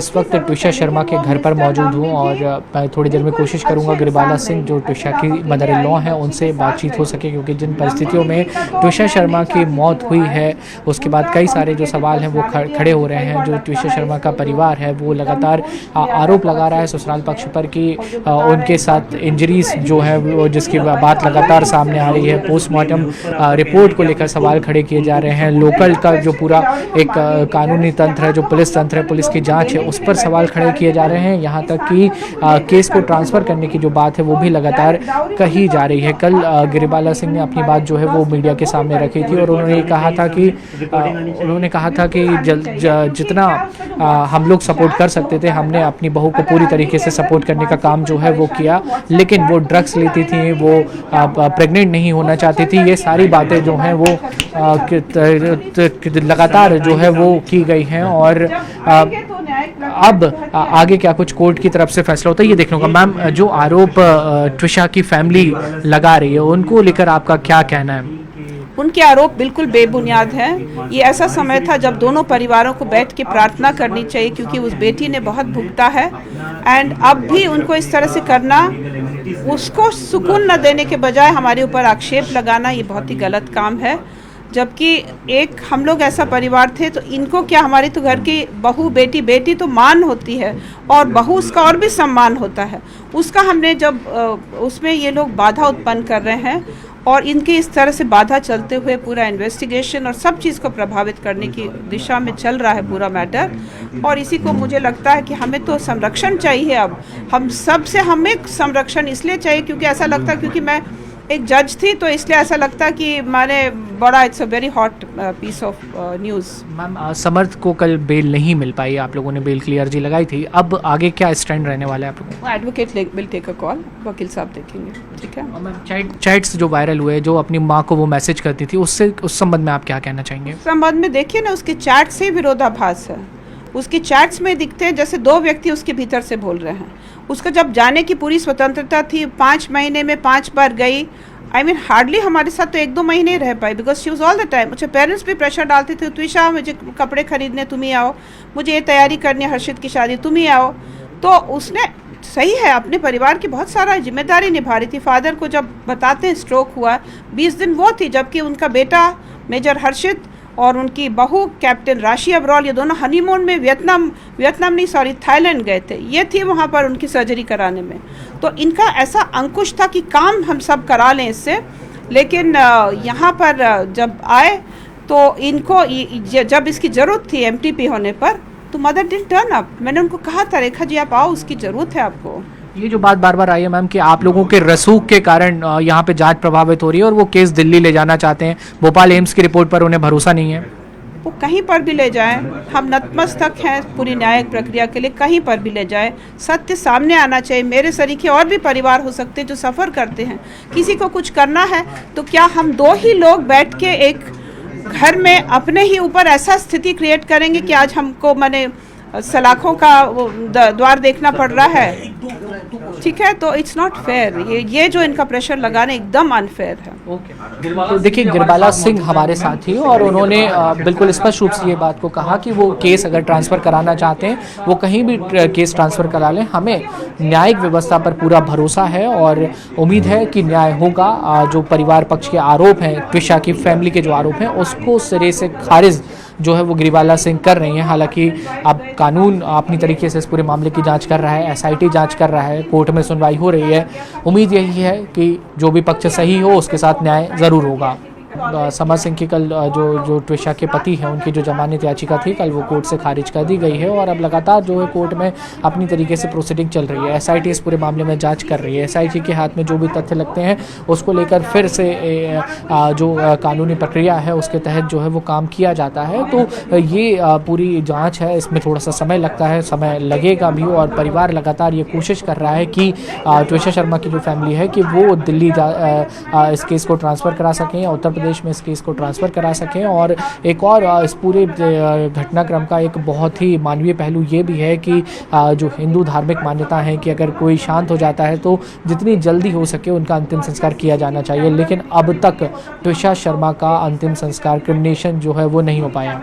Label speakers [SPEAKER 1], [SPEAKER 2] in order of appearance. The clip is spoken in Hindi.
[SPEAKER 1] इस वक्त ट्विशा शर्मा के घर पर मौजूद हूँ और मैं थोड़ी देर में कोशिश करूँगा गिरिबाला सिंह जो ट्विशा की मदर इन लॉ हैं उनसे बातचीत हो सके, क्योंकि जिन परिस्थितियों में ट्विशा शर्मा की मौत हुई है उसके बाद कई सारे जो सवाल हैं वो खड़े हो रहे हैं। जो ट्विशा शर्मा का परिवार है वो लगातार आरोप लगा रहा है ससुराल पक्ष पर कि उनके साथ इंजरीज जो है वो, जिसकी बात लगातार सामने आ रही है। पोस्टमार्टम रिपोर्ट को लेकर सवाल खड़े किए जा रहे हैं। लोकल का जो पूरा एक कानूनी तंत्र है, जो पुलिस तंत्र है, पुलिस की जाँच है, उस पर सवाल खड़े किए जा रहे हैं। यहाँ तक कि केस को ट्रांसफ़र करने की जो बात है वो भी लगातार कही जा रही है। कल गिरिबाला सिंह ने अपनी बात जो है वो मीडिया के सामने रखी थी और उन्होंने कहा था कि जितना हम लोग सपोर्ट कर सकते थे हमने अपनी बहू को पूरी तरीके से सपोर्ट करने का काम जो है वो किया, लेकिन वो ड्रग्स लेती थी, वो प्रेग्नेंट नहीं होना चाहती थी। ये सारी बातें जो हैं वो लगातार जो है वो की गई हैं और अब आगे क्या कुछ कोर्ट की तरफ से फैसला होता है ये देखने को। मैम, जो आरोप ट्विशा की फैमिली लगा रही है उनको लेकर आपका क्या कहना है?
[SPEAKER 2] उनके आरोप बिल्कुल बेबुनियाद हैं। ये ऐसा समय था जब दोनों परिवारों को बैठ के प्रार्थना करनी चाहिए, क्योंकि उस बेटी ने बहुत भुगता है। एंड अब भी उनको इस तरह से करना, उसको सुकून न देने के बजाय हमारे ऊपर आक्षेप लगाना, ये बहुत ही गलत काम है। जबकि एक हम लोग ऐसा परिवार थे, तो इनको क्या, हमारी तो घर की बहू, बेटी तो मान होती है और बहू उसका और भी सम्मान होता है। उसका हमने जब उसमें ये लोग बाधा उत्पन्न कर रहे हैं और इनके इस तरह से बाधा चलते हुए पूरा इन्वेस्टिगेशन और सब चीज़ को प्रभावित करने की दिशा में चल रहा है पूरा मैटर। और इसी को मुझे लगता है कि हमें तो संरक्षण चाहिए। अब हम सब से हमें संरक्षण इसलिए चाहिए क्योंकि ऐसा लगता है, क्योंकि मैं एक जज थी तो इसलिए ऐसा लगता कि मैंने बड़ा, it's a very hot piece of news.
[SPEAKER 1] Ma'am, Samarth को कल बेल नहीं मिल पाई, आप लोगों ने बेल के लिए अर्जी लगाई थी, अब आगे क्या स्टैंड रहने वाला है आप लोगों का?
[SPEAKER 2] Advocate will take a call, वकील साहब देखेंगे। ठीक है
[SPEAKER 1] मैम, चैट्स जो वायरल हुए, जो अपनी माँ को वो मैसेज करती थी, उस संबंध में आप क्या कहना चाहेंगे?
[SPEAKER 2] उस संबंध में देखिए ना, उसके चैट से विरोधाभास है। उसकी चैट्स में दिखते हैं जैसे दो व्यक्ति उसके भीतर से बोल रहे हैं। उसका जब जाने की पूरी स्वतंत्रता थी, 5 महीने में 5 बार गई। I mean, हार्डली हमारे साथ तो 1-2 महीने रह पाई, because she was all the time. मुझे पेरेंट्स भी प्रेशर डालते थे, ट्विशा मुझे कपड़े खरीदने तुम ही आओ, मुझे ये तैयारी करनी है हर्षित की शादी, तुम ही आओ। तो उसने, सही है, अपने परिवार की बहुत सारा जिम्मेदारी निभा रही थी। फादर को जब बताते हैं स्ट्रोक हुआ, 20 दिन वो थी, जबकि उनका बेटा मेजर हर्षित और उनकी बहू कैप्टन राशि अब्रोल, ये दोनों हनीमून में थाईलैंड गए थे। ये थी वहाँ पर उनकी सर्जरी कराने में। तो इनका ऐसा अंकुश था कि काम हम सब करा लें इससे, लेकिन यहाँ पर जब आए तो इनको जब इसकी ज़रूरत थी एमटीपी होने पर, तो मदर डिडंट टर्न अप। मैंने उनको कहा था, रेखा जी आप आओ, उसकी ज़रूरत है आपको।
[SPEAKER 1] ये जो बात बार बार आई है मैम कि आप लोगों के रसूख के कारण यहाँ पे जांच प्रभावित हो रही है और वो केस दिल्ली ले जाना चाहते हैं, भोपाल एम्स की रिपोर्ट पर उन्हें भरोसा नहीं है।
[SPEAKER 2] वो कहीं पर भी ले जाएं, हम नतमस्तक हैं पूरी न्यायिक प्रक्रिया के लिए, कहीं पर भी ले जाएं। सत्य सामने आना चाहिए। मेरे सरीखे और भी परिवार हो सकते हैं जो सफ़र करते हैं। किसी को कुछ करना है तो क्या हम 2 ही लोग बैठ के एक घर में अपने ही ऊपर ऐसा स्थिति क्रिएट करेंगे कि आज हमको माने सलाखों का द्वार देखना पड़ रहा है? ठीक है, तो इट्स नॉट फेयर। ये जो इनका प्रेशर लगाना एकदम अनफेयर है।
[SPEAKER 1] तो देखिए, गिरिबाला सिंह हमारे साथ थी और उन्होंने बिल्कुल स्पष्ट रूप से ये बात को कहा कि वो केस अगर ट्रांसफ़र कराना चाहते हैं वो कहीं भी केस ट्रांसफ़र करा लें, हमें न्यायिक व्यवस्था पर पूरा भरोसा है और उम्मीद है कि न्याय होगा। जो परिवार पक्ष के आरोप हैं, ट्विशा की फैमिली के जो आरोप हैं, उसको सिरे से खारिज जो है वो गिरिबाला सिंह कर रही हैं। हालांकि अब कानून अपनी तरीके से इस पूरे मामले की जांच कर रहा है, SIT जांच कर रहा है, कोर्ट में सुनवाई हो रही है। उम्मीद यही है कि जो भी पक्ष सही हो उसके साथ न्याय ज़रूर होगा। समर सिंह की कल जो ट्विशा के पति हैं उनकी जो जमानत याचिका थी कल वो कोर्ट से खारिज कर दी गई है और अब लगातार जो है कोर्ट में अपनी तरीके से प्रोसीडिंग चल रही है। SIT इस पूरे मामले में जांच कर रही है। SIT के हाथ में जो भी तथ्य लगते हैं उसको लेकर फिर से जो कानूनी प्रक्रिया है उसके तहत जो है वो काम किया जाता है। तो ये पूरी जाँच है, इसमें थोड़ा सा समय लगता है, समय लगेगा भी और परिवार लगातार ये कोशिश कर रहा है कि ट्विशा शर्मा की जो फैमिली है कि वो दिल्ली इस केस को ट्रांसफ़र करा सकें या उत्तर प्रदेश में इस केस को ट्रांसफ़र करा सकें। और एक और इस पूरे घटनाक्रम का एक बहुत ही मानवीय पहलू ये भी है कि जो हिंदू धार्मिक मान्यता है कि अगर कोई शांत हो जाता है तो जितनी जल्दी हो सके उनका अंतिम संस्कार किया जाना चाहिए, लेकिन अब तक ट्विशा शर्मा का अंतिम संस्कार क्रिमिनेशन जो है वो नहीं हो पाया।